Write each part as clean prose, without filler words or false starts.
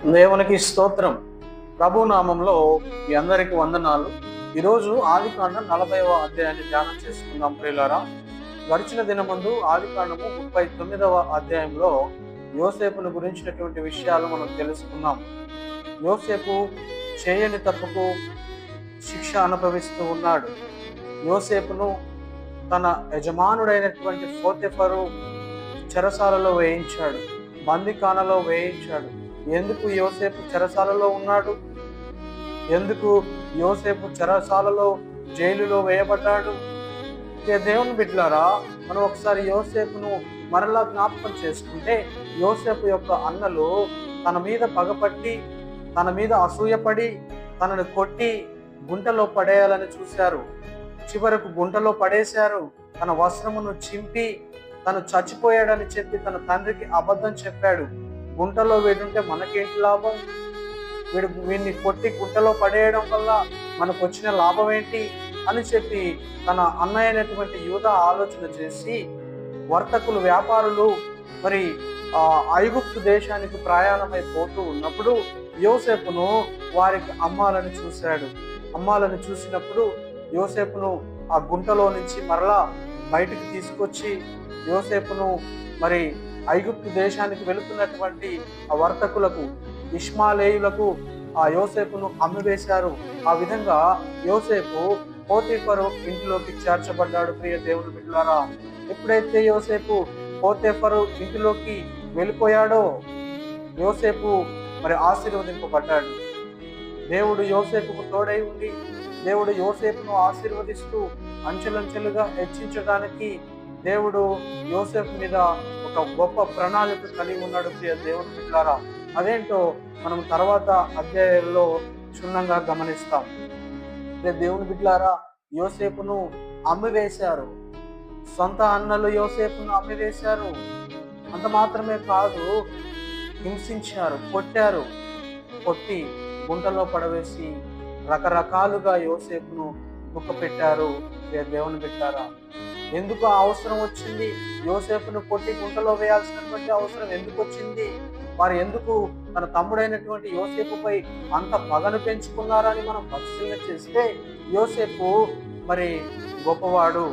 దేవునికి స్తోత్రం. ప్రభు నామంలో మీ అందరికి వందనాలు. ఈరోజు ఆదికాండం 40వ అధ్యాయాన్ని ధ్యానం చేసుకుందాం ప్రియులారా. గడిచిన దినమందు ఆదికాండము 39వ అధ్యాయంలో యోసేపును గురించినటువంటి విషయాలు మనం తెలుసుకున్నాం. యోసేపు చేయని తప్పుకు శిక్ష అనుభవిస్తూ ఉన్నాడు. యోసేపును తన యజమానుడైనటువంటి పోతీఫరు చెరసాలలో వేయించాడు, బందిఖానలో వేయించాడు. ఎందుకు యోసేపు చెరసాలలో ఉన్నాడు? ఎందుకు యోసేపు చెరసాలలో జైలులో వేయబడ్డాడు? దేవుని బిడ్డలారా, మనం ఒకసారి యోసేపును మరలా జ్ఞాపకం చేసుకుంటే, యోసేపు యొక్క అన్నలు తన మీద పగపట్టి, తన మీద అసూయపడి, తనను కొట్టి గుంటలో పడేయాలని చూశారు. చివరకు గుంటలో పడేశారు. తన వస్త్రమును చింపి తను చచ్చిపోయాడని చెప్పి తన తండ్రికి అబద్ధం చెప్పాడు. గుంటలో వీడుంటే మనకేంటి లాభం? వీడిని కొట్టి గుంటలో పడేయడం వల్ల మనకు వచ్చిన లాభం ఏంటి అని చెప్పి తన అన్నయ్య అయినటువంటి యూదా ఆలోచన చేసి, వర్తకులు వ్యాపారులు మరి ఐగుప్తు దేశానికి ప్రయాణమైపోతూ ఉన్నప్పుడు యోసేపును వారికి అమ్మాలని చూశాడు. అమ్మాలని చూసినప్పుడు యోసేపును ఆ గుంటలో నుంచి మరలా బయటికి తీసుకొచ్చి యోసేపును మరి ఐగుప్తు దేశానికి వెళుతున్నటువంటి ఆ వర్తకులకు, ఇష్మాలేయులకు ఆ యోసేపును అమ్మివేశారు. ఆ విధంగా యోసేపు పోతీఫరు ఇంటిలోకి చేర్చబడ్డాడు. ప్రియ దేవుని బిడ్డలారా, ఎప్పుడైతే యోసేపు పోతీఫరు ఇంటిలోకి వెళ్ళిపోయాడో యోసేపు మరి ఆశీర్వదింపబడ్డాడు. దేవుడు యోసేపుకు తోడై ఉండి, దేవుడు యోసేపును ఆశీర్వదిస్తూ అంచెలంచెలుగా హెచ్చించడానికి దేవుడు యోసేపు మీద ఒక గొప్ప ప్రణాళిక కలిగి ఉన్నాడు. ప్రియ దేవుని బిడ్డలారా, అదేంటో మనం తర్వాత అధ్యాయంలో క్షుణ్ణంగా గమనిస్తాం. ప్రియ దేవుని బిడ్డలారా, యోసేపును అమ్మివేశారు. సొంత అన్నలు యోసేపును అమ్మివేశారు. అంత మాత్రమే కాదు, హింసించారు, కొట్టారు. కొట్టి గుంటలో పడవేసి రకరకాలుగా యోసేపును దుఃఖపెట్టారు. దేవుని బిడ్డలారా, ఎందుకు ఆ అవసరం వచ్చింది? యోసేపును కొట్టి గుంటలో వేయాల్సినటువంటి అవసరం ఎందుకు వచ్చింది? వారు ఎందుకు తన తమ్ముడైనటువంటి యోసేపుపై అంత పగను పెంచుకున్నారని మనం పరిశీలన చేస్తే, యోసేపు మరి గొప్పవాడు,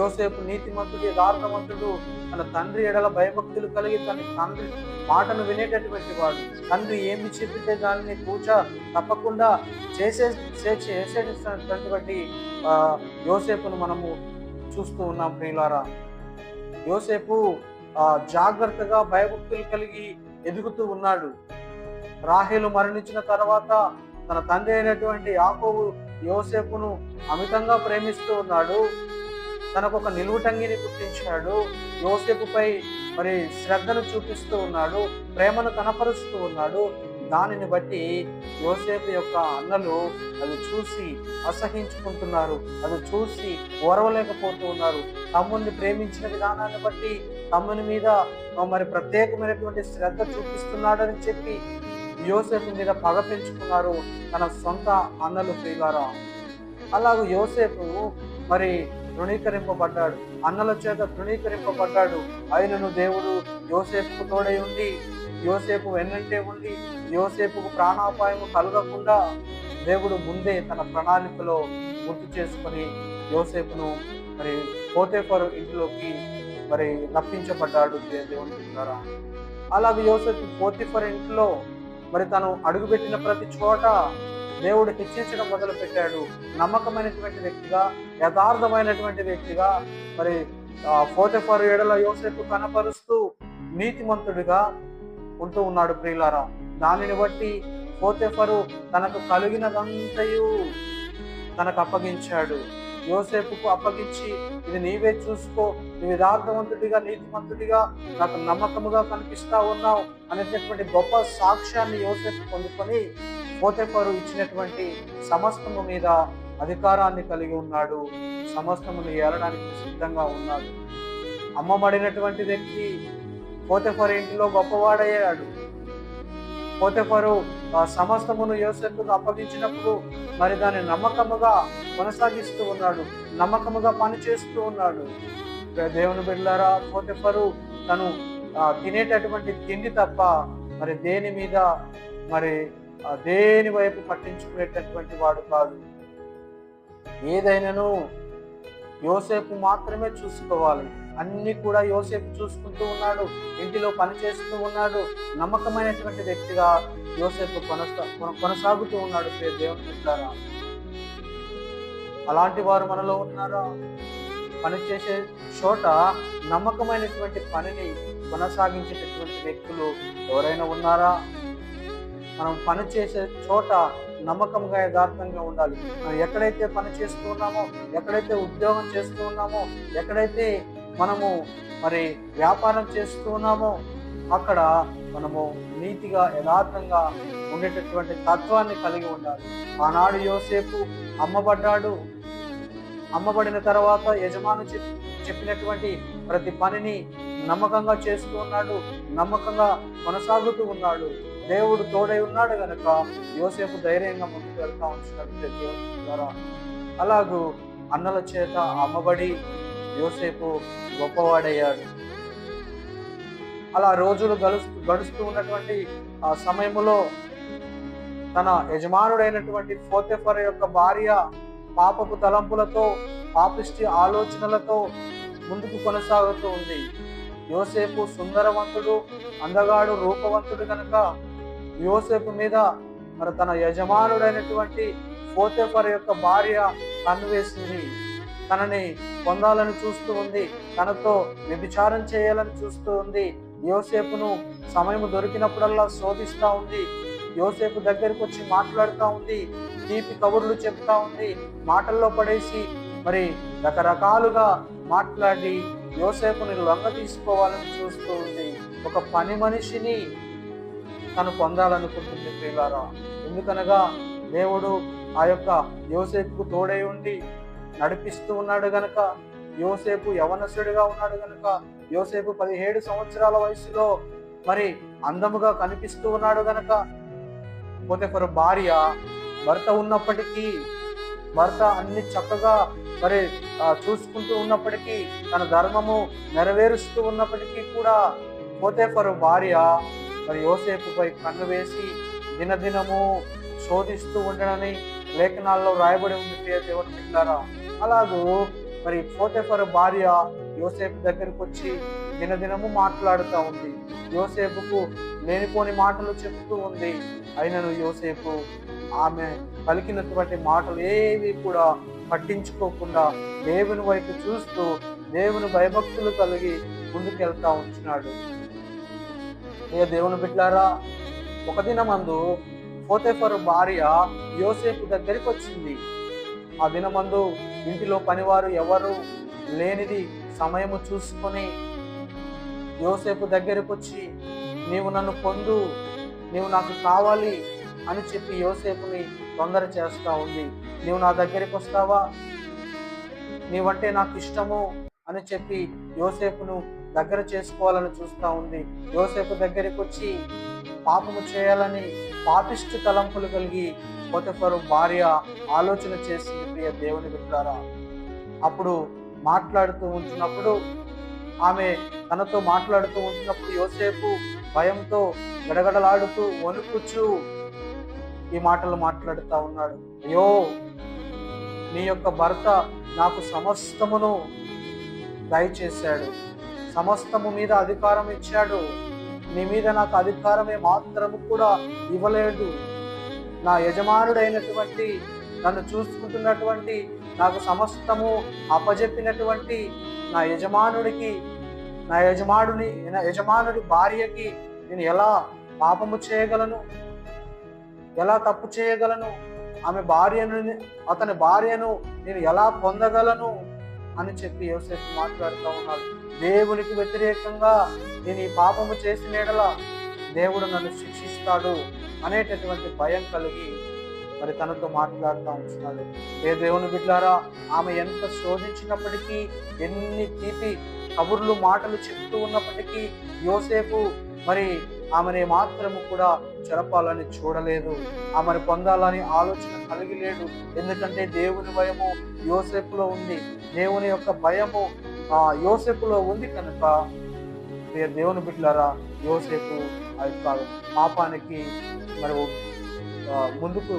యోసేపు నీతిమంతుడు, యథార్థవంతుడు, తన తండ్రి ఎడల భయభక్తులు కలిగి తన తండ్రి మాటను వినేటటువంటి వాడు. తండ్రి ఏమి చెప్పితే దానిని పూజ తప్పకుండా చేసేటటువంటి యోసేపును మనము చూస్తూ ఉన్నాం. ప్రియులారా, యోసేపు జాగ్రత్తగా భయభక్తులు కలిగి ఎదుగుతూ ఉన్నాడు. రాహేలు మరణించిన తర్వాత తన తండ్రి అయినటువంటి యాకోబు యోసేపును అమితంగా ప్రేమిస్తూ ఉన్నాడు. తనకు ఒక నిలువుటంగిని గుర్తించాడు. యోసేపుపై మరి శ్రద్ధను చూపిస్తూ ఉన్నాడు, ప్రేమను కనపరుస్తూ ఉన్నాడు. దానిని బట్టి యోసేపు యొక్క అన్నలు అది చూసి అసహించుకుంటున్నారు, అది చూసి ఓర్వలేకపోతూ ఉన్నారు. తమ్ముడిని ప్రేమించిన విధానాన్ని బట్టి తమ్ముని మీద మరి ప్రత్యేకమైనటువంటి శ్రద్ధ చూపిస్తున్నాడని చెప్పి యోసేపు మీద పగ పెంచుకున్నారు తన సొంత అన్నలు. ప్రియులారా, అలాగే యోసేపు మరి తృణీకరింపబడ్డాడు, అన్నల చేత తృణీకరింపబడ్డాడు. అయినను దేవుడు యోసేపుకు తోడై ఉండి, యోసేపు వెన్నంటే ఉండి, యోసేపుకు ప్రాణాపాయము కలగకుండా దేవుడు ముందే తన ప్రణాళికలో గుర్తు చేసుకొని యోసేపును మరి పోతీఫరు ఇంటిలోకి మరి రప్పించబడ్డాడు. దేవుని ద్వారా అలాగే యోసేపు పోతీఫరు ఇంట్లో మరి తను అడుగుపెట్టిన ప్రతి చోట దేవుడు హెచ్చించడం మొదలు పెట్టాడు. నమ్మకమైనటువంటి వ్యక్తిగా, యథార్థమైనటువంటి వ్యక్తిగా మరి పోతీఫరు ఎడల యోసేపు కనపరుస్తూ నీతిమంతుడిగా ఉంటూ ఉన్నాడు. ప్రియులారా, దానిని బట్టి పోతీఫరు తనకు కలిగినదంతయు తనకు అప్పగించాడు. యోసేపుకు అప్పగించి, ఇది నీవే చూసుకో, నువ్వు యథార్థవంతుడిగా, నీతిమంతుడిగా, నాకు నమ్మకముగా కనిపిస్తా ఉన్నావు అనేటటువంటి గొప్ప సాక్ష్యాన్ని యోసేపు పొందుకొని పోతీఫరు ఇచ్చినటువంటి సమస్తము మీద అధికారాన్ని కలిగి ఉన్నాడు. సమస్తమును ఏలడానికి సిద్ధంగా ఉన్నాడు. అమ్మబడినటువంటి వ్యక్తి పోతీఫరు ఇంటిలో గొప్పవాడయ్యాడు. పోతీఫరు సమస్తమును యోసేపుకు అప్పగించినప్పుడు మరి దాన్ని నమ్మకముగా కొనసాగిస్తూ ఉన్నాడు, నమ్మకముగా పనిచేస్తూ ఉన్నాడు. దేవుని బిడ్డలారా, పోతీఫరు తను తినేటటువంటి తిండి తప్ప మరి దేని మీద మరి దేని వైపు పట్టించుకునేటటువంటి వాడు కాదు. ఏదైనాను యోసేపు మాత్రమే చూసుకోవాలి. అన్ని కూడా యోసేపు చూసుకుంటూ ఉన్నాడు, ఇంటిలో పని చేస్తూ ఉన్నాడు. నమ్మకమైనటువంటి వ్యక్తిగా యోసేపు కొనసాగుతూ ఉన్నాడు. దేవుని బిడ్డలారా, అలాంటి వారు మనలో ఉన్నారా? పని చేసే చోట నమ్మకమైనటువంటి పనిని కొనసాగించేటటువంటి వ్యక్తులు ఎవరైనా ఉన్నారా? మనం పని చేసే చోట నమ్మకంగా యథార్థంగా ఉండాలి. మనం ఎక్కడైతే పని చేస్తూ ఉన్నామో, ఎక్కడైతే ఉద్యోగం చేస్తూ ఉన్నామో, ఎక్కడైతే మనము మరి వ్యాపారం చేస్తూ ఉన్నామో అక్కడ మనము నీతిగా యథార్థంగా ఉండేటటువంటి తత్వాన్ని కలిగి ఉండాలి. ఆనాడు యోసేపు అమ్మబడ్డాడు. అమ్మబడిన తర్వాత యజమాని చెప్పినటువంటి ప్రతి పనిని నమ్మకంగా చేస్తూ ఉన్నాడు, నమ్మకంగా కొనసాగుతూ ఉన్నాడు. దేవుడు తోడై ఉన్నాడు గనక యోసేపు ధైర్యంగా ముందుకు వెళ్తా ఉంటున్నాడు దేవుని ద్వారా. అలాగూ అన్నల చేత అమ్మబడి యోసేపు గొప్పవాడయ్యాడు. అలా రోజులు గడుస్తూ ఉన్నటువంటి ఆ సమయంలో తన యజమానుడైనటువంటి పోతీఫరు యొక్క భార్య పాపపు తలంపులతో, పాపిష్టి ఆలోచనలతో ముందుకు కొనసాగుతూ ఉంది. యోసేపు సుందరవంతుడు, అందగాడు, రూపవంతుడు కనుక యోసేపు మీద మరి తన యజమానుడైనటువంటి పోతీఫరు యొక్క భార్య కన్నువేసింది. తనని పొందాలని చూస్తూ ఉంది, తనతో వ్యభిచారం చేయాలని చూస్తూ ఉంది. యోసేపును సమయం దొరికినప్పుడల్లా శోధిస్తూ ఉంది. యోసేపు దగ్గరికి వచ్చి మాట్లాడుతూ ఉంది, తీపి కబుర్లు చెప్తా ఉంది, మాటల్లో పడేసి మరి రకరకాలుగా మాట్లాడి యోసేపుని లొంగ తీసుకోవాలని చూస్తూ ఉంది. ఒక పని మనిషిని తను పొందాలనుకుంటుంది ప్రియులారా. ఎందుకనగా దేవుడు ఆ యొక్క యోసేపుకు తోడై ఉండి నడిపిస్తూ ఉన్నాడు గనక, యోసేపు యవనస్తుడిగా ఉన్నాడు గనక, యోసేపు 17 సంవత్సరాల వయసులో మరి అందముగా కనిపిస్తూ ఉన్నాడు గనక, పోతీఫరు భార్య భర్త ఉన్నప్పటికీ, భర్త అన్ని చక్కగా మరి చూసుకుంటూ ఉన్నప్పటికీ, తన ధర్మము నెరవేరుస్తూ ఉన్నప్పటికీ కూడా పోతీఫరు భార్య మరి యోసేపుపై కన్ను వేసి దినదినము శోధిస్తూ ఉండడని లేఖనాల్లో రాయబడి ఉంది దేవుని బిడ్డలారా. అలాగూ మరి పోతీఫరు భార్య యోసేపు దగ్గరకు వచ్చి దినదినము మాట్లాడుతూ ఉంది, యోసేపుకు లేనిపోని మాటలు చెప్తూ ఉంది. అయినను యోసేపు ఆమె పలికినటువంటి మాటలు ఏవి కూడా పట్టించుకోకుండా దేవుని వైపు చూస్తూ దేవుని భయభక్తులు కలిగి ముందుకెళ్తా ఉంటున్నాడు. దేవుని బిడ్డలారా, ఒక దినమందు పోతీఫరు భార్య యోసేపు దగ్గరికి వచ్చింది. ఆ దినమందు ఇంటిలో పనివారు ఎవరు లేనిది సమయము చూసుకొని యోసేపు దగ్గరకు వచ్చి, నీవు నన్ను పొందు, నీవు నాకు కావాలి అని చెప్పి యోసేపుని తొందర చేస్తూ ఉంది. నీవు నా దగ్గరికి వస్తావా, నీవంటే నాకు ఇష్టము అని చెప్పి యోసేపును దగ్గర చేసుకోవాలని చూస్తూ ఉంది. యోసేపు దగ్గరికి వచ్చి పాపము చేయాలని పాపిష్టి తలంపులు కలిగి పోతీఫరు భార్య ఆలోచన చేసింది ప్రియ దేవుని బిడ్డలారా. అప్పుడు మాట్లాడుతూ ఉంటున్నప్పుడు, ఆమె తనతో మాట్లాడుతూ ఉంటున్నప్పుడు యోసేపు భయంతో గడగడలాడుతూ వణుకుచూ ఈ మాటలు మాట్లాడుతూ ఉన్నాడు. అయ్యో, నీ యొక్క భర్త నాకు సమస్తమును దయచేశాడు, సమస్తము మీద అధికారం ఇచ్చాడు, నీ మీద నాకు అధికారమే మాత్రము కూడా ఇవ్వలేదు. నా యజమానుడైనటువంటి, నన్ను చూసుకుంటున్నటువంటి, నాకు సమస్తము అప్పజెప్పినటువంటి నా యజమానుడి భార్యకి నేను ఎలా పాపము చేయగలను, ఎలా తప్పు చేయగలను, అతని భార్యను నేను ఎలా పొందగలను అని చెప్పి యోసేపు మాట్లాడుతూ ఉన్నాడు. దేవునికి వ్యతిరేకంగా నేను ఈ పాపము చేసిన యెడల దేవుడు నన్ను శిక్షిస్తాడు అనేటటువంటి భయం కలిగి మరి తనతో మాట్లాడుతూ ఉంటున్నాడు. దేవుని బిడ్డలారా, ఆమె ఎంత శోధించినప్పటికీ, ఎన్ని తీపి కబుర్లు మాటలు చెప్తూ ఉన్నప్పటికీ యోసేపు మరి ఆమెని మాత్రము కూడా చెరపాలని చూడలేదు, ఆమెను పొందాలని ఆలోచన కలిగి లేడు. ఎందుకంటే దేవుని భయము యోసేపులో ఉంది, దేవుని యొక్క భయము యోసేపులో ఉంది కనుక దేవుని బిడ్డలారా, యోసేపు ఆ యొక్క పాపానికి మరి ముందుకు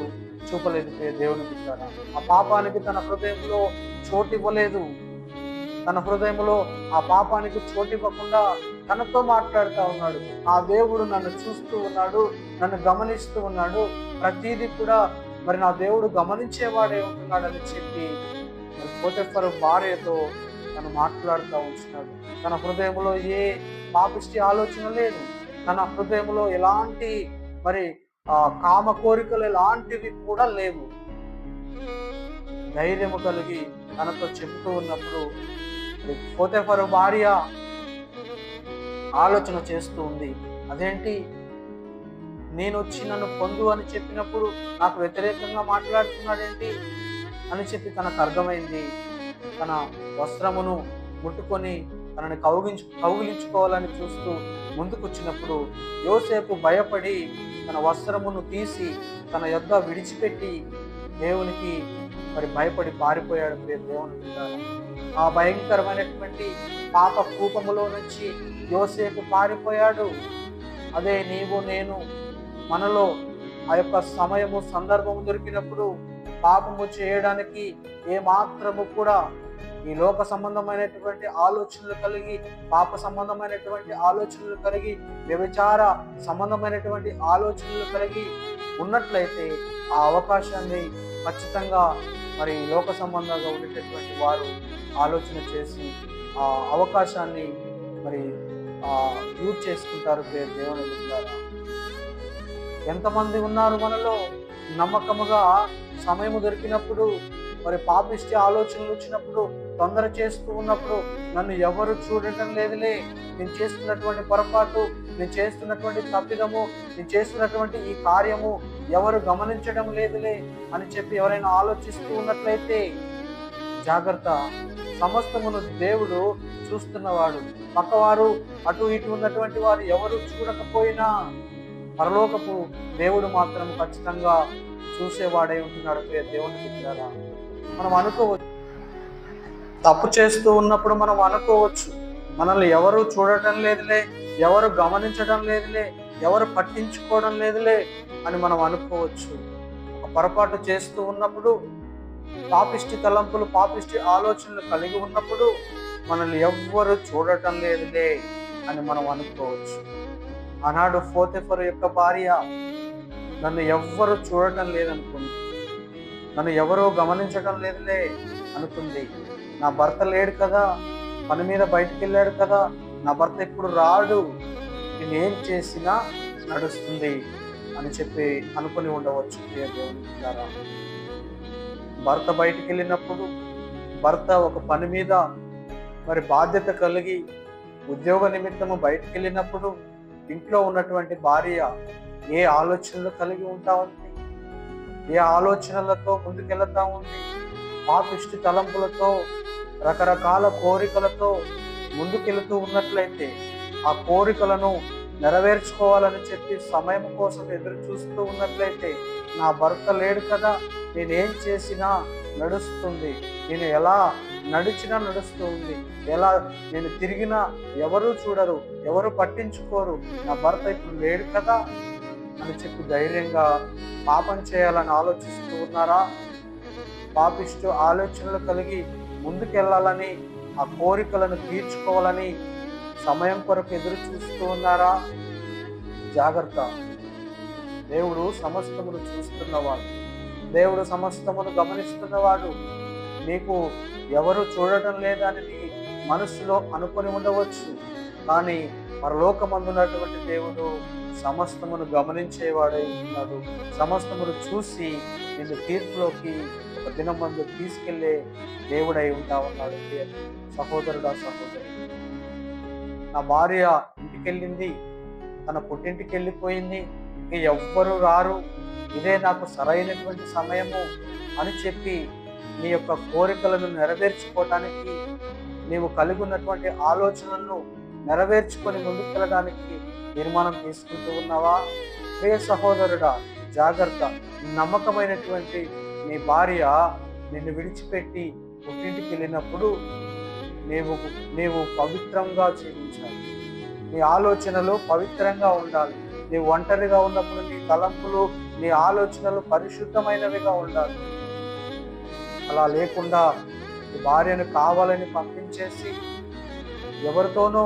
చూపలేదు దేవుని బిడ్డలారా. ఆ పాపానికి తన హృదయంలో చోటు ఇవ్వలేదు. తన హృదయంలో ఆ పాపానికి చోటు ఇవ్వకుండా తనతో మాట్లాడుతూ ఉన్నాడు. ఆ దేవుడు నన్ను చూస్తూ ఉన్నాడు, నన్ను గమనిస్తూ ఉన్నాడు, ప్రతిదీ కూడా మరి నా దేవుడు గమనించేవాడే ఉంటున్నాడని చెప్పి పోతెఫరు భార్యతో తను మాట్లాడుతూ ఉంటున్నాడు. తన హృదయంలో ఏ పాపిష్టి ఆలోచన లేదు. తన హృదయంలో ఎలాంటి మరి కామ కోరికలు ఎలాంటివి కూడా లేవు. ధైర్యము కలిగి తనతో చెబుతూ ఉన్నప్పుడు పోతెఫరు భార్య ఆలోచన చేస్తూ ఉంది. అదేంటి, నేను వచ్చి నన్ను పొందు అని చెప్పినప్పుడు నాకు వ్యతిరేకంగా మాట్లాడుతున్నాడేంటి అని చెప్పి తనకు అర్థమైంది. తన వస్త్రమును ముట్టుకొని తనని కౌగిలించుకోవాలని చూస్తూ ముందుకొచ్చినప్పుడు యోసేపు భయపడి తన వస్త్రమును తీసి తన యొద్ద విడిచిపెట్టి దేవునికి మరి భయపడి పారిపోయాడు. దేవుని బిడ్డలారా, ఆ భయంకరమైనటువంటి పాప కూపములో నుంచి యోసేపు పారిపోయాడు. అదే నీవు నేను మనలో ఆ యొక్క సమయము సందర్భము దొరికినప్పుడు పాపము చేయడానికి ఏ మాత్రము కూడా ఈ లోక సంబంధమైనటువంటి ఆలోచనలు కలిగి, పాప సంబంధమైనటువంటి ఆలోచనలు కలిగి, వ్యభిచార సంబంధమైనటువంటి ఆలోచనలు కలిగి ఉన్నట్లయితే ఆ అవకాశాన్ని ఖచ్చితంగా మరి లోక సంబంధంగా ఉండేటటువంటి వారు ఆలోచన చేసి ఆ అవకాశాన్ని మరి యూజ్ చేసుకుంటారు. దేవుని బిడ్డలారా, ఎంతమంది ఉన్నారు మనలో నమ్మకముగా సమయము దొరికినప్పుడు మరి పాపిష్టి ఆలోచనలు వచ్చినప్పుడు తొందర చేస్తూ ఉన్నప్పుడు నన్ను ఎవరు చూడటం లేదులే, నేను చేస్తున్నటువంటి పొరపాటు, నేను చేస్తున్నటువంటి తప్పిదము, నేను చేస్తున్నటువంటి ఈ కార్యము ఎవరు గమనించడం లేదులే అని చెప్పి ఎవరైనా ఆలోచిస్తూ ఉన్నట్లయితే జాగ్రత్త. సమస్తమును దేవుడు చూస్తున్నవాడు. పక్కవారు అటు ఇటు ఉన్నటువంటి వారు ఎవరు చూడకపోయినా పరలోకపు దేవుడు మాత్రం ఖచ్చితంగా చూసేవాడై ఉంటున్నాడు. దేవుని బిడ్డలారా, మనం అనుకోవచ్చు, తప్పు చేస్తూ ఉన్నప్పుడు మనం అనుకోవచ్చు, మనల్ని ఎవరు చూడటం లేదులే, ఎవరు గమనించడం లేదులే, ఎవరు పట్టించుకోవడం లేదులే అని మనం అనుకోవచ్చు. ఒక పొరపాటు చేస్తూ ఉన్నప్పుడు, పాపిష్టి తలంపులు, పాపిష్టి ఆలోచనలు కలిగి ఉన్నప్పుడు మనల్ని ఎవ్వరు చూడటం లేదులే అని మనం అనుకోవచ్చు. ఆనాడు పోతెఫరు యొక్క భార్య నన్ను ఎవ్వరు చూడటం లేదనుకుంది, నన్ను ఎవరో గమనించడం లేదులే అనుకుంది. నా భర్త లేడు కదా, పని మీద బయటికి వెళ్ళాడు కదా, నా భర్త ఇప్పుడు రాడు, నేనేం చేసినా నడుస్తుంది అని చెప్పి అనుకుని ఉండవచ్చు. దేవుని బిడ్డలారా, భర్త బయటికి వెళ్ళినప్పుడు, భర్త ఒక పని మీద మరి బాధ్యత కలిగి ఉద్యోగ నిమిత్తము బయటికి వెళ్ళినప్పుడు ఇంట్లో ఉన్నటువంటి భార్య ఏ ఆలోచనలు కలిగి ఉంటా ఉంది, ఏ ఆలోచనలతో ముందుకెళ్తా ఉంది, పాపిష్టి తలంపులతో రకరకాల కోరికలతో ముందుకెళ్తూ ఉన్నట్లయితే ఆ కోరికలను నెరవేర్చుకోవాలని చెప్పి సమయం కోసం ఎదురు చూస్తూ ఉన్నట్లయితే నా భర్త లేడు కదా, నేనేం చేసినా నడుస్తుంది, నేను ఎలా నడిచినా నడుస్తుంది, ఎలా నేను తిరిగినా ఎవరు చూడరు, ఎవరు పట్టించుకోరు, నా భర్త ఇప్పుడు లేడు కదా అని చెప్పి ధైర్యంగా పాపం చేయాలని ఆలోచిస్తూ ఉన్నారా? పాపిష్టి ఆలోచనలు కలిగి ముందుకెళ్ళాలని, ఆ కోరికలను తీర్చుకోవాలని సమయం కొరకు ఎదురు చూస్తూ ఉన్నారా? జాగ్రత్త. దేవుడు సమస్తమును చూస్తున్నవాడు, దేవుడు సమస్తమును గమనిస్తున్నవాడు. నీకు ఎవరు చూడటం లేదని నీ మనస్సులో అనుకొని ఉండవచ్చు, కానీ పరలోకమందున్నటువంటి దేవుడు సమస్తమును గమనించేవాడై ఉన్నాడు. సమస్తమును చూసి నిన్ను తీర్పులోకి ఒక దినం మందు తీసుకెళ్లే దేవుడై ఉంటా ఉన్నాడు. సహోదరుడా, సహోదరు, నా భార్య ఇంటికెళ్ళింది, తన పుట్టింటికి వెళ్ళిపోయింది, ఇంక ఎవ్వరు రారు, ఇదే నాకు సరైనటువంటి సమయము అని చెప్పి నీ యొక్క కోరికలను నెరవేర్చుకోవటానికి, నీవు కలిగి ఉన్నటువంటి ఆలోచనలను నెరవేర్చుకొని ముందుకెళ్ళడానికి తీర్మానం తీసుకుంటూ ఉన్నావా? ప్రియ సహోదరుడా, జాగ్రత్త. నమ్మకమైనటువంటి నీ భార్య నిన్ను విడిచిపెట్టి పుట్టింటికి వెళ్ళినప్పుడు నీవు పవిత్రంగా జీవించాలి. నీ ఆలోచనలు పవిత్రంగా ఉండాలి. నీ ఒంటరిగా ఉన్నప్పుడు నీ తలంపులు, నీ ఆలోచనలు పరిశుద్ధమైనవిగా ఉండాలి. అలా లేకుండా నీ భార్యను కావాలని పంపించేసి ఎవరితోనో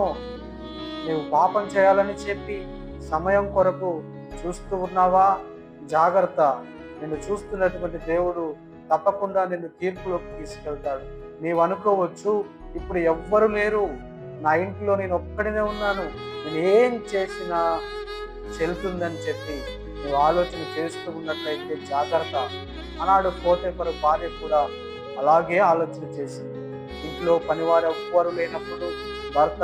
నీవు పాపం చేయాలని చెప్పి సమయం కొరకు చూస్తూ ఉన్నావా? జాగ్రత్త. నిన్ను చూస్తున్నటువంటి దేవుడు తప్పకుండా నిన్ను తీర్పులోకి తీసుకెళ్తాడు. నీవు అనుకోవచ్చు, ఇప్పుడు ఎవ్వరు లేరు, నా ఇంట్లో నేను ఒక్కడినే ఉన్నాను, నేను ఏం చేసినా చెల్లుతుందని చెప్పి నువ్వు ఆలోచన చేస్తూ ఉన్నట్లయితే జాగ్రత్త. అన్నాడు పోతీఫరు భార్య కూడా అలాగే ఆలోచన చేసింది. ఇంట్లో పనివారు ఎవ్వరు లేనప్పుడు, భర్త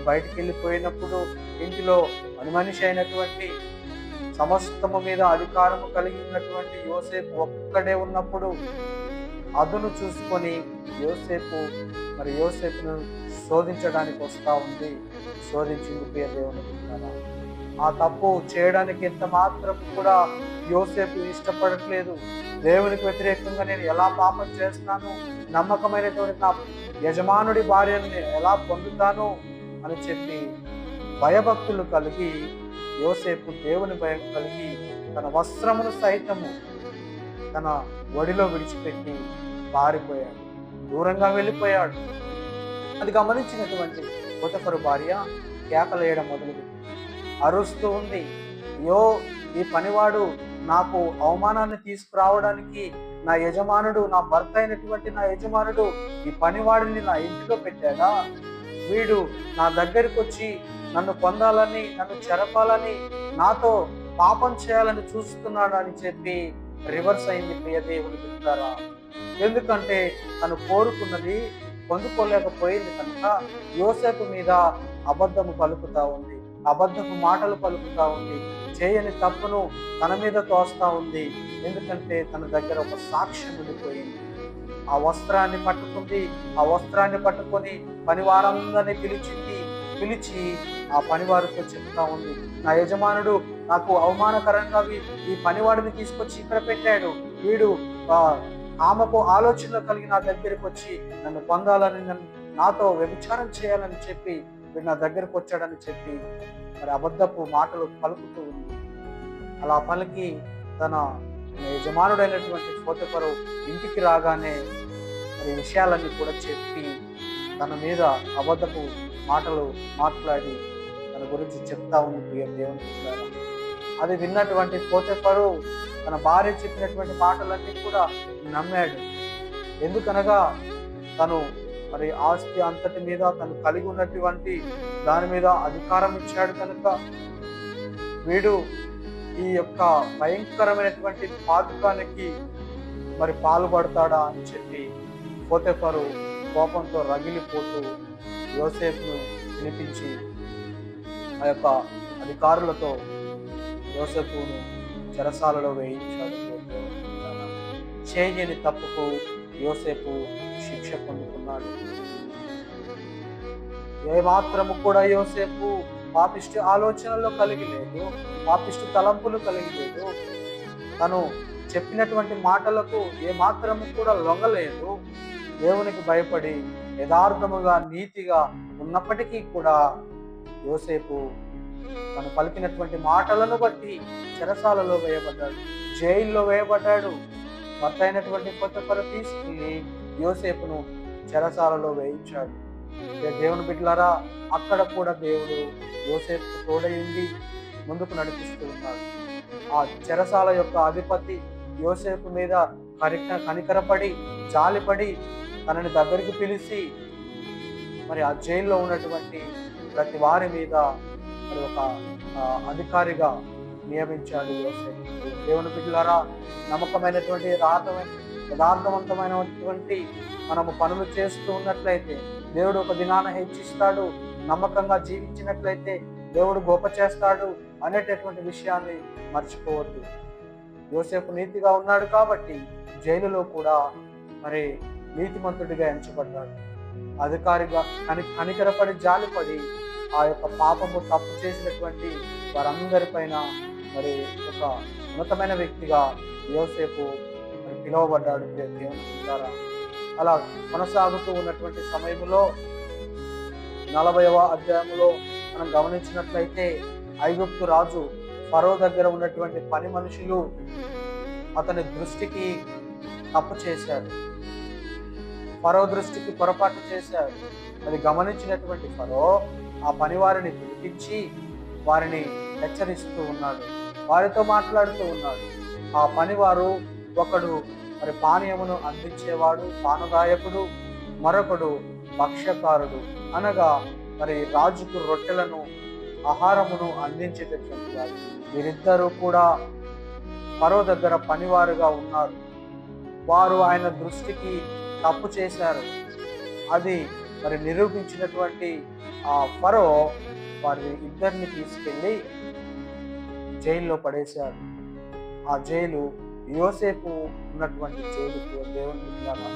బయటికి వెళ్ళిపోయినప్పుడు, ఇంటిలో మనిషి అయినటువంటి సమస్తము మీద అధికారము కలిగి ఉన్నటువంటి యోసేపు ఒక్కడే ఉన్నప్పుడు అదును చూసుకొని యోసేపును శోధించడానికి వస్తా ఉంది. శోధించింది ప్రియ దేవుని బిడ్డలారా. ఆ తప్పు చేయడానికి ఎంత మాత్రం కూడా యోసేపు ఇష్టపడట్లేదు. దేవునికి వ్యతిరేకంగా నేను ఎలా పాపం చేస్తాను, నమ్మకమైనటువంటి నా యజమానుడి భార్యను ఎలా పొందుతాను అని చెప్పి భయభక్తులు కలిగి యోసేపు దేవుని భయం కలిగి తన వస్త్రమును సైతము తన ఒడిలో విడిచిపెట్టి పారిపోయాడు, దూరంగా వెళ్ళిపోయాడు. అది గమనించినటువంటి పోతీఫరు భార్య కేకలేయడం మొదలుపెట్టింది, అరుస్తూ ఉంది, అయ్యో ఈ పనివాడు నాకు అవమానాన్ని తీసుకురావడానికి నా యజమానుడు, నా భర్త అయినటువంటి నా యజమానుడు ఈ పనివాడిని నా ఇంటిలో పెట్టాడా? వీడు నా దగ్గరికి వచ్చి నన్ను పొందాలని, నన్ను చెరపాలని, నాతో పాపం చేయాలని చూస్తున్నాడు అని చెప్పి రివర్స్ అయింది ప్రియ దేవుని బిడ్డలారా. ఎందుకంటే తను కోరుకున్నది పొందుకోలేకపోయింది కనుక యోసేపు మీద అబద్ధము పలుకుతా ఉంది, అబద్ధపు మాటలు పలుకుతా ఉంది, చేయని తప్పును తన మీద తోస్తా ఉంది. ఎందుకంటే తన దగ్గర ఒక సాక్ష్యం ఉండిపోయింది. ఆ వస్త్రాన్ని పట్టుకొని పనివారందరినీ పిలిచి ఆ పనివారితో చెప్తా ఉంది, నా యజమానుడు నాకు అవమానకరంగా ఈ పనివాడిని తీసుకొచ్చి ఇక్కడ పెట్టాడు, వీడు ఆమెకు ఆలోచనలు కలిగి నా దగ్గరికి వచ్చి నన్ను పొందాలని, నాతో వ్యభిచారం చేయాలని చెప్పి వీడు నా దగ్గరకు వచ్చాడని చెప్పి మరి అబద్ధపు మాటలు పలుకుతూ ఉంది. అలా పలికి తన యజమానుడైనటువంటి పోతీఫరు ఇంటికి రాగానే మరి విషయాలన్నీ కూడా చెప్పి తన మీద అబద్ధపు మాటలు మాట్లాడి తన గురించి చెప్తా ఉంది ప్రియ దేవుని బిడ్డలారా. అది విన్నటువంటి పోతీఫరు తన భార్య చెప్పినటువంటి మాటలన్నీ కూడా నమ్మాడు. ఎందుకనగా తను మరి ఆస్తి అంతటి మీద తను కలిగి ఉన్నటువంటి దాని మీద అధికారం ఇచ్చాడు కనుక వీడు ఈ యొక్క భయంకరమైనటువంటి పాతకానికి మరి పాల్పడతాడా అని చెప్పి పోతీఫరు కోపంతో రగిలిపోతూ యోసేపును పిలిపించి ఆ యొక్క అధికారులతో యోసేపును చెరసాలలో వేయించాడు. చేయని తప్పుకు యోసేపు శిక్ష పొందుకున్నాడు. ఏమాత్రము కూడా యోసేపు పాపిష్టి ఆలోచనలో కలిగి లేదు, పాపిష్టి తలంపులు కలిగి లేదు. తను చెప్పినటువంటి మాటలకు ఏమాత్రము కూడా లొంగలేదు. దేవునికి భయపడి యథార్థముగా నీతిగా ఉన్నప్పటికీ కూడా యోసేపు తను పలికినటువంటి మాటలను బట్టి చెరసాలలో వేయబడ్డాడు, జైల్లో వేయబడ్డాడు. భర్త అయినటువంటి పోతీఫరు తీసుకెళ్లి యోసేపును చెరసాలలో వేయించాడు. దేవుని బిడ్డలారా, అక్కడ కూడా దేవుడు యోసేపుకు తోడైంది ముందుకు నడిపిస్తూ ఉన్నాడు. ఆ చెరసాల యొక్క అధిపతి యోసేపు మీద కనికరపడి జాలిపడి తనని దగ్గరికి పిలిచి మరి ఆ జైల్లో ఉన్నటువంటి ప్రతి వారి మీద మరి ఒక అధికారిగా నియమించాడు యోసేపు. దేవుని బిడ్డలారా, నమ్మకమైనటువంటి యథార్థవంతమైనటువంటి మనము పనులు చేస్తూ ఉన్నట్లయితే దేవుడు ఒక దినాన హెచ్చిస్తాడు. నమ్మకంగా జీవించినట్లయితే దేవుడు గొప్ప చేస్తాడు అనేటటువంటి విషయాన్ని మర్చిపోవద్దు. యోసేపు నీతిగా ఉన్నాడు కాబట్టి జైలులో కూడా మరి నీతిమంతుడిగా ఎంచబడ్డాడు. అధికారిగా కనికరపడి జాలిపడి ఆ యొక్క పాపము తప్పు చేసినటువంటి వారందరిపైన మరి ఒక ఉన్నతమైన వ్యక్తిగా యోసేపు మరి పిలువబడ్డాడు దేవుని ద్వారా. అలా కొనసాగుతూ ఉన్నటువంటి సమయంలో 40వ అధ్యాయంలో మనం గమనించినట్లయితే ఐగుప్తు రాజు ఫరో దగ్గర ఉన్నటువంటి పని మనుషులు అతని దృష్టికి తప్పు చేశారు, ఫరో దృష్టికి పొరపాటు చేశారు. అది గమనించినటువంటి ఫరో ఆ పని వారిని పిలిపించి వారిని హెచ్చరిస్తూ ఉన్నాడు, వారితో మాట్లాడుతూ ఉన్నాడు. ఆ పనివారు ఒకడు మరి పానీయమును అందించేవాడు, పానదాయకుడు, మరొకడు భక్ష్యకారుడు, అనగా మరి రాజుకు రొట్టెలను ఆహారమును అందించేటటువంటి వారు. వీరిద్దరూ కూడా ఫరో దగ్గర పనివారుగా ఉన్నారు. వారు ఆయన దృష్టికి తప్పు చేశారు. అది మరి నిరూపించినటువంటి ఆ ఫరో వారి ఇద్దరిని తీసుకెళ్ళి జైల్లో పడేశారు. ఆ జైలు యోసేపు ఉన్నటువంటి జైలుకు దేవుని బిడ్డలారా,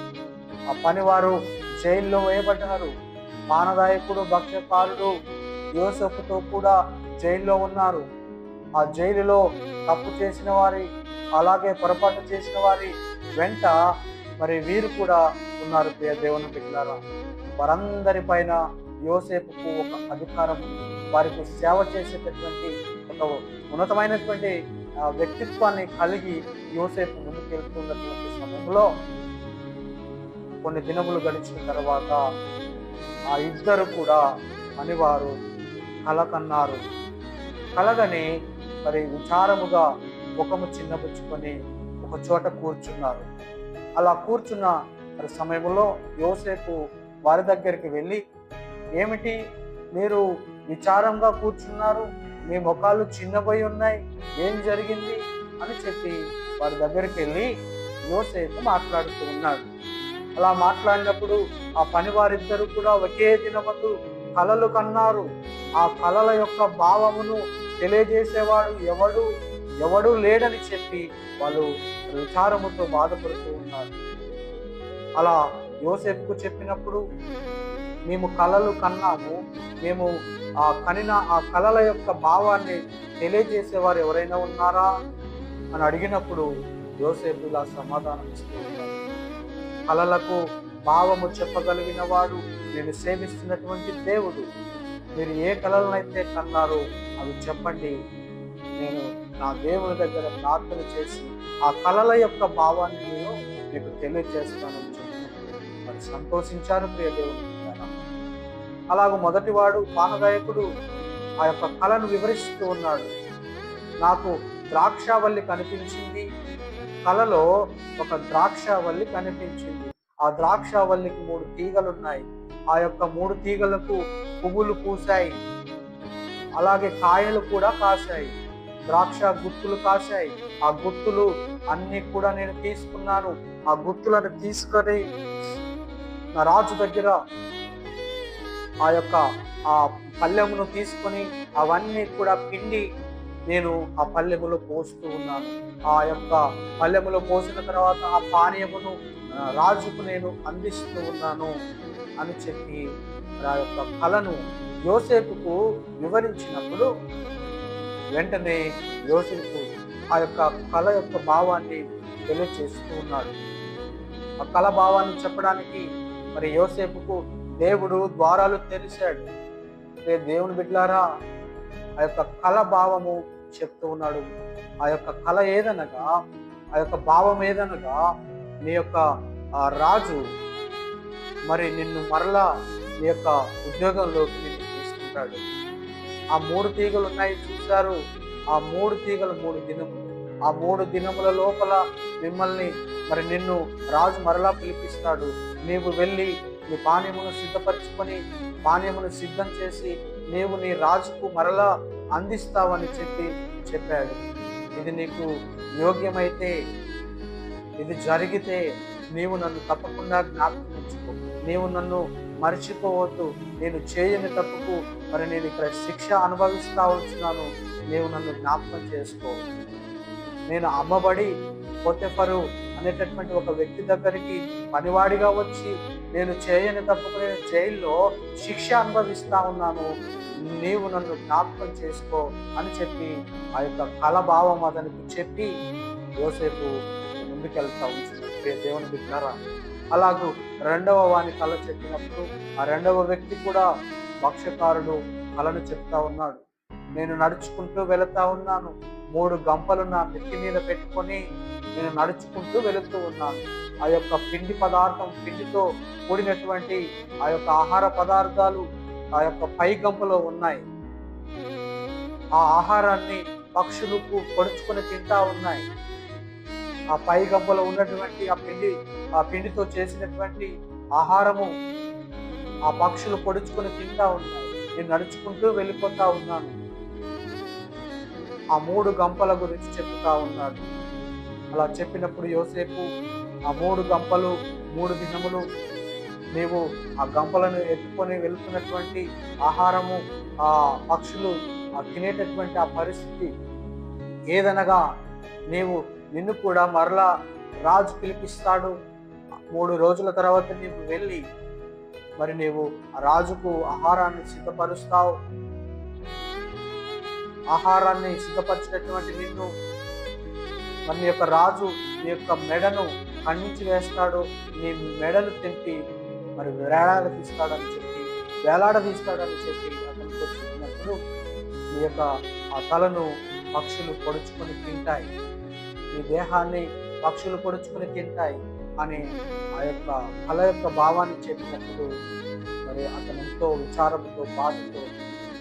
ఆ పనివారు జైల్లో వేయబడ్డారు. పానదాయకుడు, భక్ష్యకారుడు యోసేపుతో కూడా జైల్లో ఉన్నారు. ఆ జైలులో తప్పు చేసిన వారి, అలాగే పొరపాటు చేసిన వారి వెంట మరి వీరు కూడా ఉన్నారు. ప్రియ దేవుని బిడ్డలారా, వారందరి పైన యోసేపుకు ఒక అధికారం ఉంది. వారికి సేవ చేసేటటువంటి ఒక ఉన్నతమైనటువంటి వ్యక్తిత్వాన్ని కలిగి యోసేపు ముందుకెళ్తున్నటువంటి సమయంలో కొన్ని దినములు గడిచిన తర్వాత ఆ ఇద్దరు కూడా పనివారు కలకన్నారు. కలగని మరి విచారముగా ముఖము చిన్నపుచ్చుకొని ఒక చోట కూర్చున్నారు. అలా కూర్చున్న మరి సమయంలో యోసేపు వారి దగ్గరికి వెళ్ళి, ఏమిటి మీరు విచారంగా కూర్చున్నారు, మీ ముఖాలు చిన్నపోయి ఉన్నాయి, ఏం జరిగింది అని చెప్పి వారి దగ్గరికి వెళ్ళి యోసేపు మాట్లాడుతూ ఉన్నాడు. అలా మాట్లాడినప్పుడు ఆ పని వారిద్దరూ కూడా ఒకే దినమందు కలలు కన్నారు. ఆ కలల యొక్క భావమును తెలియజేసేవాడు ఎవడు లేడని చెప్పి వాళ్ళు విచారముతో బాధపడుతూ ఉన్నారు. అలా యోసేపుకు చెప్పినప్పుడు, మేము కలలు కన్నాము, మేము కనిన ఆ కలల యొక్క భావాన్ని తెలియజేసేవారు ఎవరైనా ఉన్నారా అని అడిగినప్పుడు యోసేపు ఇలా సమాధానం ఇస్తూ ఉన్నారు, కలలకు భావము చెప్పగలిగిన వాడు నేను సేవిస్తున్నటువంటి దేవుడు. మీరు ఏ కలలనైతే కన్నారో అవి చెప్పండి, నేను నా దేవుని దగ్గర ప్రార్థన చేసి ఆ కలల యొక్క భావాన్ని నేను మీకు తెలియజేస్తానని చెప్పినప్పుడు మరి సంతోషించారు. ప్రియ దేవుని అలాగ మొదటివాడు పానదాయకుడు ఆ యొక్క కళను వివరిస్తూ ఉన్నాడు. నాకు ద్రాక్షావల్లి కనిపించింది, కళలో ఒక ద్రాక్షావల్లి కనిపించింది. ఆ ద్రాక్షావల్లికి 3 తీగలున్నాయి. ఆ యొక్క 3 తీగలకు పువ్వులు పూసాయి, అలాగే కాయలు కూడా కాశాయి, ద్రాక్ష గుత్తులు కాశాయి. ఆ గుత్తులు అన్ని కూడా నేను తీసుకున్నాను. ఆ గుత్తులను తీసుకొని నా రాజు దగ్గర ఆ యొక్క ఆ పళ్ళెమును తీసుకొని అవన్నీ కూడా పిండి నేను ఆ పళ్ళెములో పోస్తూ ఉన్నాను. ఆ యొక్క పళ్ళెములో పోసిన తర్వాత ఆ పానీయమును రాజుకు నేను అందిస్తూ ఉన్నాను అని చెప్పి ఆ యొక్క కళను యోసేపుకు వివరించినప్పుడు వెంటనే యోసేపు ఆ యొక్క కళ యొక్క భావాన్ని తెలియచేస్తూ ఉన్నాడు. ఆ కళ భావాన్ని చెప్పడానికి మరి యోసేపుకు దేవుడు ద్వారాలు తెరిచాడు. దేవుని బిడ్డలారా, ఆ యొక్క కళ భావము చెప్తూ ఉన్నాడు. ఆ యొక్క కళ ఏదనగా, ఆ యొక్క భావం ఏదనగా, నీ యొక్క రాజు మరి నిన్ను మరలా నీ యొక్క ఉద్యోగంలోకి నిన్ను తీసుకుంటాడు. ఆ 3 తీగలు ఉన్నాయి చూశారు, ఆ 3 తీగలు 3 దినములు. ఆ 3 దినముల లోపల మిమ్మల్ని మరి నిన్ను రాజు మరలా పిలిపిస్తాడు. నీవు వెళ్ళి నీ పానీయమును సిద్ధపరచుకొని పానీయమును సిద్ధం చేసి నీవు నీ రాజుకు మరలా అందిస్తావని చెప్పాడు. ఇది నీకు యోగ్యమైతే, ఇది జరిగితే నీవు నన్ను తప్పకుండా జ్ఞాపకం ఉంచుకో, నీవు నన్ను మర్చిపోవద్దు. నేను చేయని తప్పుకు మరి నేను ఇక్కడ శిక్ష అనుభవిస్తా ఉంటున్నాను, నీవు నన్ను జ్ఞాపకం చేసుకో. నేను అమ్మబడి పోతెఫరు అనేటటువంటి ఒక వ్యక్తి దగ్గరికి పనివాడిగా వచ్చి నేను చేయని తప్పుకు నేను జైల్లో శిక్ష అనుభవిస్తా ఉన్నాను, నీవు నన్ను జ్ఞాపకం చేసుకో అని చెప్పి ఆ యొక్క కళభావం అతనికి చెప్పి యోసేపు ముందుకెళ్తా ఉంటున్నాడు. దేవుని బిడ్డలారా, అలాగూ 2వ వాని కళ చెప్పినప్పుడు ఆ 2వ వ్యక్తి కూడా భక్ష్యకారుడు కళను చెప్తా ఉన్నాడు. నేను నడుచుకుంటూ వెళుతా ఉన్నాను. 3 గంపలు నా నెత్తి మీద పెట్టుకొని నేను నడుచుకుంటూ వెళుతూ ఉన్నాను. ఆ యొక్క పిండితో కూడినటువంటి ఆ యొక్క ఆహార పదార్థాలు ఆ యొక్క పై గంపలో ఉన్నాయి. ఆ ఆహారాన్ని పక్షులు పొడుచుకొని తింటా ఉన్నాయి. ఆ పై గంపలో ఉన్నటువంటి ఆ పిండితో చేసినటువంటి ఆహారము ఆ పక్షులు పొడుచుకొని తింటా ఉన్నాయి. నేను నడుచుకుంటూ వెళ్ళిపోతా ఉన్నాను. ఆ 3 గంపల గురించి చెప్తా ఉన్నాడు. అలా చెప్పినప్పుడు యోసేపు ఆ 3 గంపలు 3 దినములు నీవు ఆ గంపలను ఎత్తుకొని వెళ్తున్నటువంటి ఆహారము ఆ పక్షులు తినేటటువంటి ఆ పరిస్థితి ఏదనగా నిన్ను కూడా మరలా రాజు పిలిపిస్తాడు. 3 రోజుల తర్వాత నీవు వెళ్ళి మరి నీవు ఆ రాజుకు ఆహారాన్ని సిద్ధపరుస్తావు. ఆహారాన్ని సిద్ధపరిచినటువంటి నిన్ను మన యొక్క రాజు నీ యొక్క మెడను ఖండించి వేస్తాడు. నీ మెడను తెంపి మరి వేలాడదీస్తాడని చెప్పి అతనితో చెప్పినప్పుడు నీ యొక్క ఆ తలను పక్షులు పొడుచుకొని తింటాయి, నీ దేహాన్ని పక్షులు పొడుచుకొని తింటాయి అని ఆ యొక్క కళ యొక్క భావాన్ని చెప్పినప్పుడు మరి అతను ఎంతో విచారంతో, బాధతో,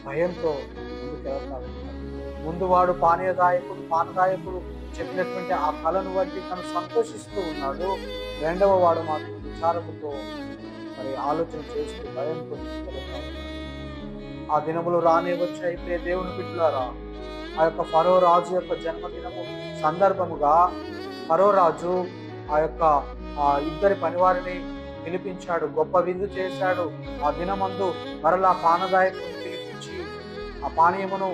భయంతో ముందుకెళ్తా ఉంటాడు. ముందు వాడు పానదాయకుడు చెప్పినటువంటి ఆ కళను బట్టి తను సంతోషిస్తూ ఉన్నాడు. రెండవ వాడు మాత్రం విచారముతో మరి ఆలోచన చేస్తూ భయంతో ముందుకెళ్తా ఉన్నాడు. ఆ దినములు రానే వచ్చాయి. దేవుని బిడ్డలారా, ఆ యొక్క ఫరో రాజు యొక్క జన్మదినము సందర్భముగా ఫరో రాజు ఆ యొక్క ఇద్దరి పనివారిని పిలిపించాడు, గొప్ప విందు చేశాడు. ఆ దినమందు మరలా పానదాయకుని పిలిపించి ఆ పానీయమును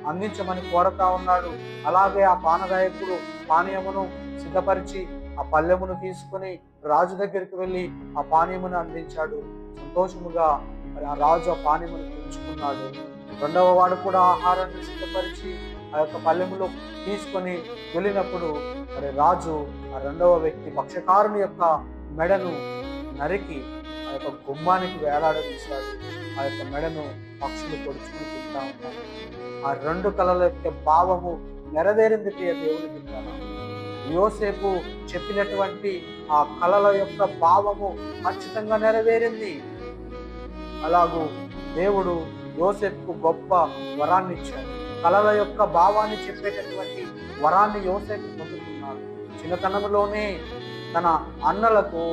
అందించమని కోరతా ఉన్నాడు. అలాగే ఆ పానదాయకుడు పానీయమును సిద్ధపరిచి ఆ పల్లెమును తీసుకుని రాజు దగ్గరికి వెళ్ళి ఆ పానీయమును అందించాడు. సంతోషముగా మరి ఆ రాజు ఆ పానీయమును పుచ్చుకున్నాడు. రెండవ వాడు కూడా ఆహారాన్ని సిద్ధపరిచి ఆ యొక్క పల్లెములో తీసుకొని వెళ్ళినప్పుడు మరి రాజు ఆ రెండవ వ్యక్తి భక్ష్యకారుని యొక్క మెడను నరికి ఆ యొక్క గుమ్మానికి వేలాడదీశాడు. ఆ యొక్క మెడను పక్షులు పొడుచుకుని తింటా ఉంటారు. ఆ 2 కళల యొక్క భావము నెరవేరింది. దేవుని బిడ్డలారా, యోసేపు చెప్పినటువంటి ఆ కళల యొక్క భావము ఖచ్చితంగా నెరవేరింది. అలాగూ దేవుడు యోసేపుకు గొప్ప వరాన్ని ఇచ్చాడు. కళల యొక్క భావాన్ని చెప్పేటటువంటి వరాన్ని యోసేపు పొందుతున్నాడు. చిన్నతనంలోనే తన అన్నలకు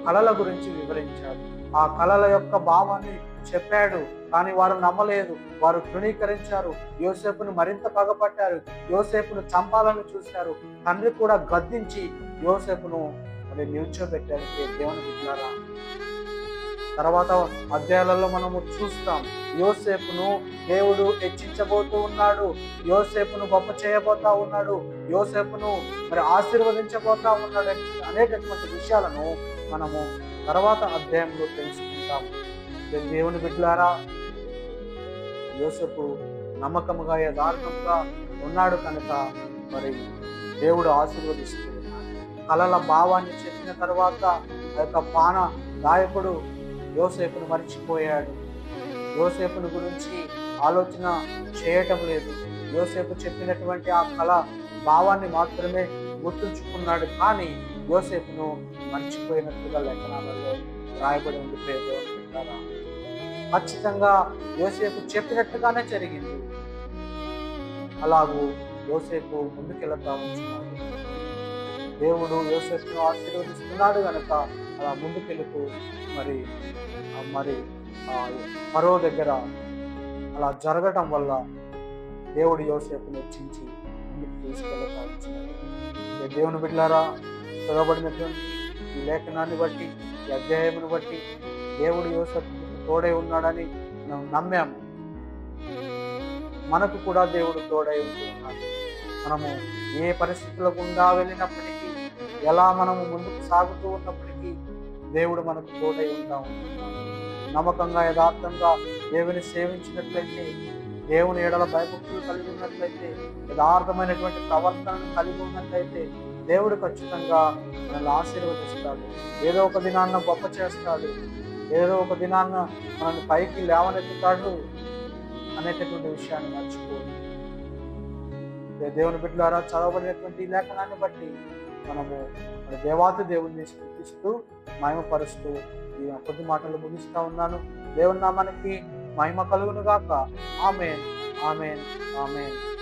కళల గురించి వివరించాడు. ఆ కళల యొక్క భావాన్ని చెప్పాడు, కానీ వారు నమ్మలేదు. వారు తృణీకరించారు. యోసేపును మరింత పగపట్టారు. యోసేపును చంపాలని చూశారు. తండ్రి కూడా గద్దించి యోసేపును మరి నిల్చోబెట్టారు. దేవుని బిడ్డలారా, తర్వాత అధ్యాయాలలో మనము చూస్తాం, యోసేపును దేవుడు హెచ్చించబోతూ ఉన్నాడు. యోసేపును గొప్ప చేయబోతా ఉన్నాడు. యోసేపును మరి ఆశీర్వదించబోతా ఉన్నాడు అనేటటువంటి విషయాలను మనము తర్వాత అధ్యాయంలో తెలుసుకుంటాం. దేవుని బిడ్డలారా, యోసేపు నమ్మకముగా యథార్థంగా ఉన్నాడు కనుక మరి దేవుడు ఆశీర్వదిస్తూ ఉన్నాడు. కళల భావాన్ని చెప్పిన తర్వాత ఆ యొక్క పానదాయకుడు యోసేపును మర్చిపోయాడు. యోసేపును గురించి ఆలోచన చేయటం లేదు. యోసేపు చెప్పినటువంటి ఆ కళ భావాన్ని మాత్రమే గుర్తుంచుకున్నాడు, కానీ యోసేపును మర్చిపోయినట్టుగా లేఖనాలలో రాయబడి ఉంది. ప్రేమించారా, ఖచ్చితంగా యోసేపు చెప్పినట్టుగానే జరిగింది. అలాగూ యోసేపు ముందుకెళ్తా ఉంటున్నాడు. దేవుడు యోసేపును ఆశీర్వదిస్తున్నాడు కనుక అలా ముందుకెళ్తూ మరి ఫరో దగ్గర అలా జరగటం వల్ల దేవుడు యోసేపును హెచ్చించి ముందుకు తీసుకెళ్తా ఉంటున్నాడు. దేవుని బిడ్డలారా, చదవబడినటువంటి ఈ లేఖనాన్ని బట్టి, ఈ అధ్యాయమును బట్టి దేవుడు యోసేపుకు తోడై ఉన్నాడని మనం నమ్మాము. మనకు కూడా దేవుడు తోడై ఉంటున్నాడు. మనము ఏ పరిస్థితుల గుండా వెళ్ళినప్పటికీ, ఎలా మనము ముందుకు సాగుతూ ఉన్నప్పటికీ దేవుడు మనకు తోడై ఉంటా ఉంటున్నాడు. నమ్మకంగా యథార్థంగా దేవుని సేవించినట్లయితే, దేవుని ఎడల భయభక్తులు కలిగి ఉన్నట్లయితే, యథార్థమైనటువంటి ప్రవర్తనను కలిగి ఉన్నట్లయితే దేవుడు ఖచ్చితంగా మనల్ని ఆశీర్వదిస్తాడు. ఏదో ఒక దినాన్న గొప్ప చేస్తాడు. ఏదో ఒక దినాన్న మనల్ని పైకి లేవనెత్తుతాడు. అనేటటువంటి విషయాన్ని మర్చిపోదు. దేవుని బిడ్డలారా, చదవబడినటువంటి ఈ లేఖనాన్ని బట్టి మనము మన దేవాతి దేవుణ్ణి స్తుతిస్తూ మహిమపరుస్తూ ఈ కొద్ది మాటలు ముగిస్తా ఉన్నాను. దేవుని నామానికి మహిమ కలుగును గాక. ఆమేన్, ఆమేన్, ఆమేన్.